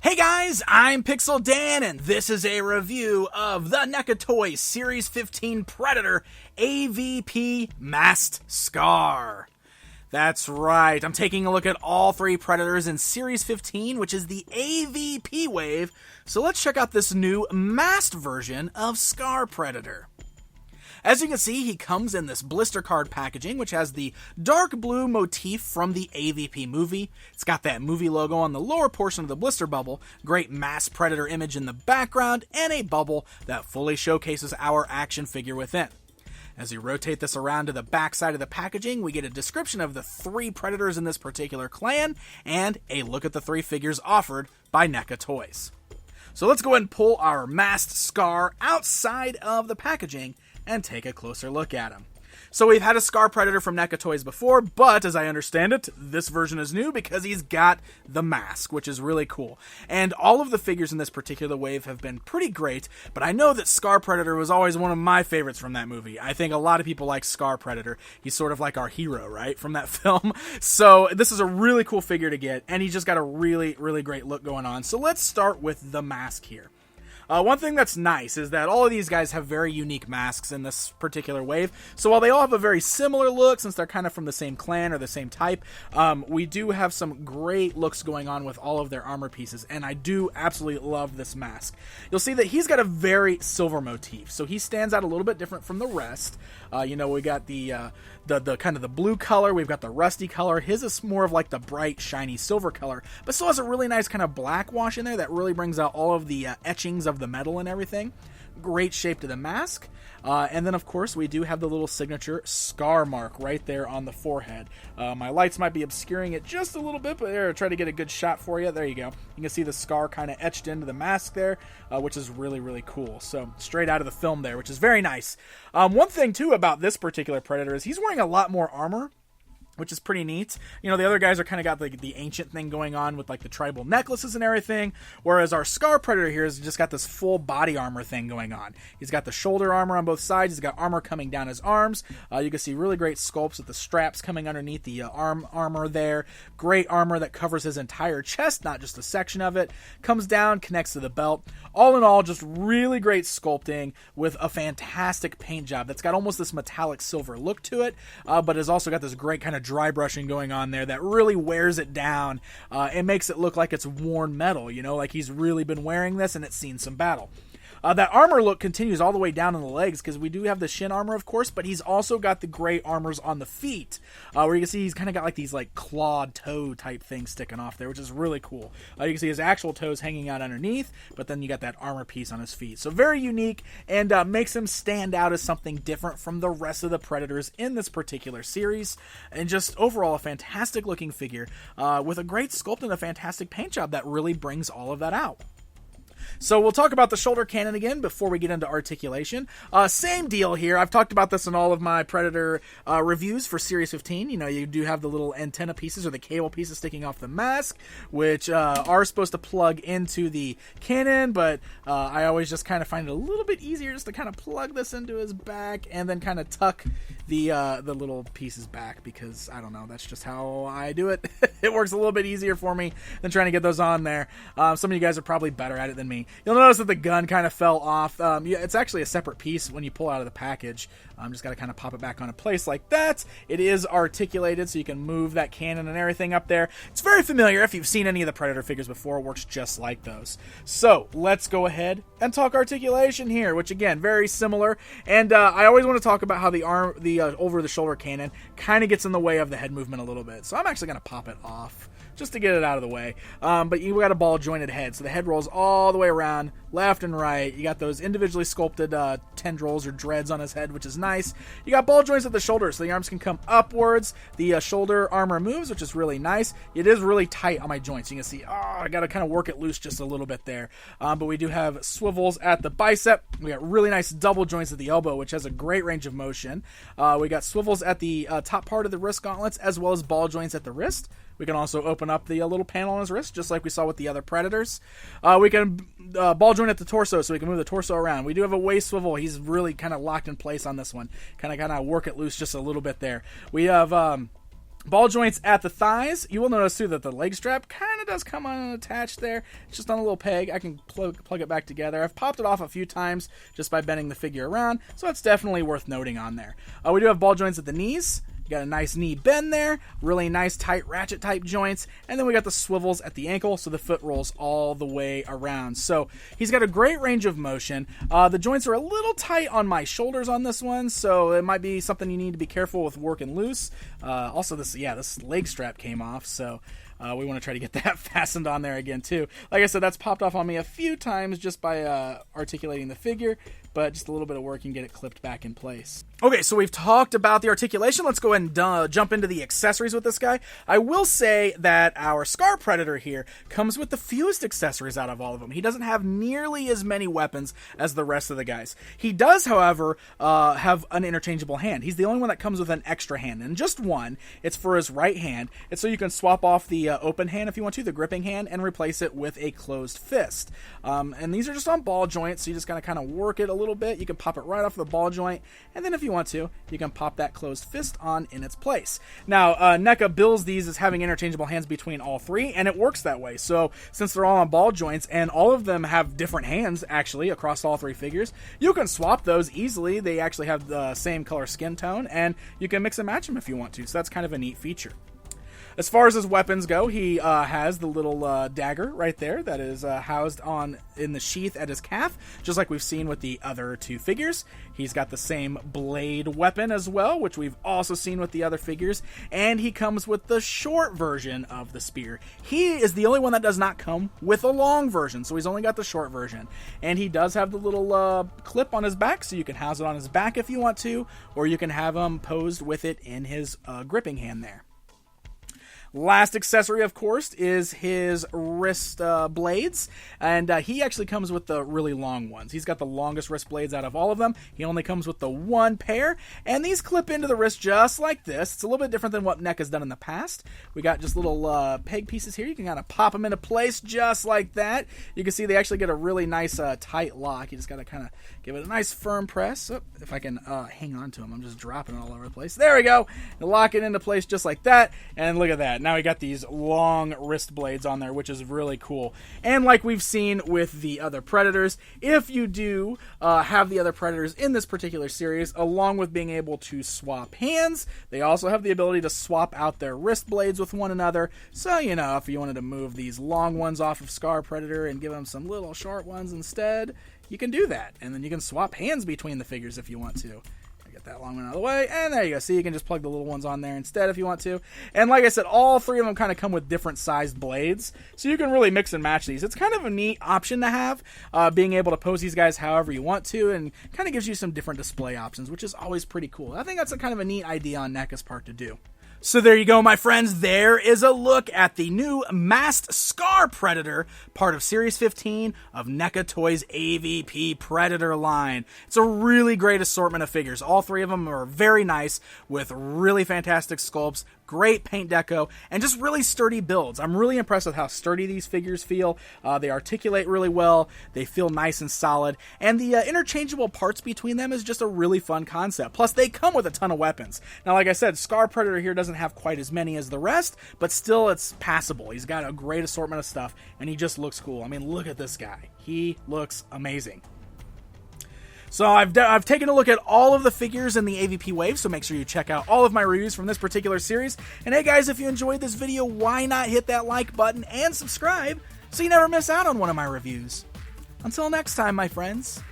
Hey guys, I'm Pixel Dan, and this is a review of the NECA Toys Series 15 Predator AVP Masked Scar. That's right, I'm taking a look at all three Predators in Series 15, which is the AVP wave, so let's check out this new masked version of Scar Predator. As you can see, he comes in this blister card packaging, which has the dark blue motif from the AVP movie. It's got that movie logo on the lower portion of the blister bubble, great masked Predator image in the background, and a bubble that fully showcases our action figure within. As we rotate this around to the back side of the packaging, we get a description of the three Predators in this particular clan, and a look at the three figures offered by NECA Toys. So let's go ahead and pull our masked Scar outside of the packaging and take a closer look at him. So we've had a Scar Predator from NECA Toys before, but as I understand it, this version is new because he's got the mask, which is really cool. And all of the figures in this particular wave have been pretty great, but I know that Scar Predator was always one of my favorites from that movie. I think a lot of people like Scar Predator. He's sort of like our hero, right, from that film. So this is a really cool figure to get, and he's just got a really, really great look going on. So let's start with the mask here. One thing that's nice is that all of these guys have very unique masks in this particular wave. So while they all have a very similar look, since they're kind of from the same clan or the same type, we do have some great looks going on with all of their armor pieces, and I do absolutely love this mask. You'll see that he's got a very silver motif, so he stands out a little bit different from the rest. We got the kind of the blue color, we've got the rusty color. His is more of like the bright, shiny silver color, but still has a really nice kind of black wash in there that really brings out all of the etchings of the metal and everything. Great shape to the mask. And then, of course, we do have the little signature scar mark right there on the forehead. My lights might be obscuring it just a little bit, but there, try to get a good shot for you. There you go. You can see the scar kind of etched into the mask there, which is really, really cool. So, straight out of the film there, which is very nice. One thing, too, about this particular Predator is he's wearing a lot more armor, which is pretty neat. You know, the other guys are kind of got the ancient thing going on with like the tribal necklaces and everything, whereas our Scar Predator here has just got this full body armor thing going on. He's got the shoulder armor on both sides. He's got armor coming down his arms. You can see really great sculpts with the straps coming underneath the arm armor there. Great armor that covers his entire chest, not just a section of it. Comes down, connects to the belt. All in all, just really great sculpting with a fantastic paint job that's got almost this metallic silver look to it, but has also got this great kind of dry brushing going on there that really wears it down and makes it look like it's worn metal, you know, like he's really been wearing this and it's seen some battle. That armor look continues all the way down in the legs because we do have the shin armor, of course, but he's also got the gray armors on the feet, where you can see he's kind of got like these like clawed toe type things sticking off there, which is really cool. You can see his actual toes hanging out underneath, but then you got that armor piece on his feet. So very unique and makes him stand out as something different from the rest of the Predators in this particular series. And just overall a fantastic looking figure with a great sculpt and a fantastic paint job that really brings all of that out. So we'll talk about the shoulder cannon again before we get into articulation. Same deal here. I've talked about this in all of my Predator reviews for Series 15. You know, you do have the little antenna pieces or the cable pieces sticking off the mask, which are supposed to plug into the cannon, but I always just kind of find it a little bit easier just to kind of plug this into his back and then kind of tuck the little pieces back because, I don't know, that's just how I do it. It works a little bit easier for me than trying to get those on there. Some of you guys are probably better at it than me. You'll notice that the gun kind of fell off. It's actually a separate piece when you pull out of the package. Just got to kind of pop it back on a place like that. It is articulated, so you can move that cannon and everything up there. It's very familiar. If you've seen any of the Predator figures before, it works just like those. So let's go ahead and talk articulation here, which again, very similar. And I always want to talk about how the over-the-shoulder cannon kind of gets in the way of the head movement a little bit. So I'm actually going to pop it off just to get it out of the way. But you got a ball jointed head, so the head rolls all the way around, left and right. You got those individually sculpted tendrils or dreads on his head, which is nice. You got ball joints at the shoulders, so the arms can come upwards. The shoulder armor moves, which is really nice. It is really tight on my joints. You can see, I got to kind of work it loose just a little bit there. But we do have swivels at the bicep. We got really nice double joints at the elbow, which has a great range of motion. We got swivels at the top part of the wrist gauntlets, as well as ball joints at the wrist. We can also open up the little panel on his wrist, just like we saw with the other Predators. We can ball joint at the torso, so we can move the torso around. We do have a waist swivel. He's really kind of locked in place on this one. Kind of work it loose just a little bit there. We have Ball joints at the thighs. You will notice too that the leg strap kind of does come unattached there. It's just on a little peg. I can plug it back together. I've popped it off a few times just by bending the figure around, so it's definitely worth noting on there. We do have ball joints at the knees. You got a nice knee bend there, really nice tight ratchet type joints, and then we got the swivels at the ankle, so the foot rolls all the way around. So he's got a great range of motion. The joints are a little tight on my shoulders on this one, so it might be something you need to be careful with working loose. Also, this leg strap came off, so we want to try to get that fastened on there again too. Like I said, that's popped off on me a few times just by articulating the figure, but just a little bit of work and get it clipped back in place. Okay, so we've talked about the articulation. Let's go ahead and jump into the accessories with this guy. I will say that our Scar Predator here comes with the fewest accessories out of all of them. He doesn't have nearly as many weapons as the rest of the guys. He does, however, have an interchangeable hand. He's the only one that comes with an extra hand, and just one. It's for his right hand. It's so you can swap off the open hand if you want to, the gripping hand, and replace it with a closed fist. And these are just on ball joints, so you just gotta kind of work it a little bit. You can pop it right off the ball joint, and then if you want to, you can pop that closed fist on in its place. Now, NECA bills these as having interchangeable hands between all three, and it works that way. So since they're all on ball joints, and all of them have different hands, actually, across all three figures, you can swap those easily. They actually have the same color skin tone, and you can mix and match them if you want to. So that's kind of a neat feature. As far as his weapons go, he has the little dagger right there that is housed in the sheath at his calf, just like we've seen with the other two figures. He's got the same blade weapon as well, which we've also seen with the other figures, and he comes with the short version of the spear. He is the only one that does not come with a long version, so he's only got the short version. And he does have the little clip on his back, so you can house it on his back if you want to, or you can have him posed with it in his gripping hand there. Last accessory, of course, is his wrist blades, and he actually comes with the really long ones. He's got the longest wrist blades out of all of them. He only comes with the one pair, and these clip into the wrist just like this. It's a little bit different than what NECA's done in the past. We got just little peg pieces here. You can kind of pop them into place just like that. You can see they actually get a really nice tight lock. You just got to kind of give it a nice firm press. Oh, if I can hang on to them, I'm just dropping it all over the place. There we go. And lock it into place just like that, and look at that. Now we got these long wrist blades on there, which is really cool. And like we've seen with the other Predators, if you do have the other Predators in this particular series, along with being able to swap hands, they also have the ability to swap out their wrist blades with one another. So, you know, if you wanted to move these long ones off of Scar Predator and give them some little short ones instead, you can do that. And then you can swap hands between the figures if you want to. Get that long one out of the way, and there you go. See, you can just plug the little ones on there instead if you want to. And like I said, all three of them kind of come with different sized blades, so you can really mix and match these. It's kind of a neat option to have, being able to pose these guys however you want to, and kind of gives you some different display options, which is always pretty cool. I think that's a kind of a neat idea on NECA's part to do. So there you go, my friends. There is a look at the new Masked Scar Predator, part of Series 15 of NECA Toys' AVP Predator line. It's a really great assortment of figures. All three of them are very nice, with really fantastic sculpts, great paint deco, and just really sturdy builds. I'm really impressed with how sturdy these figures feel. They articulate really well. They feel nice and solid. And the interchangeable parts between them is just a really fun concept. Plus, they come with a ton of weapons. Now, like I said, Scar Predator here doesn't have quite as many as the rest, but still it's passable. He's got a great assortment of stuff, and he just looks cool. I mean, look at this guy. He looks amazing. So I've taken a look at all of the figures in the AVP wave, so make sure you check out all of my reviews from this particular series. And hey guys, if you enjoyed this video, why not hit that like button and subscribe so you never miss out on one of my reviews. Until next time, my friends.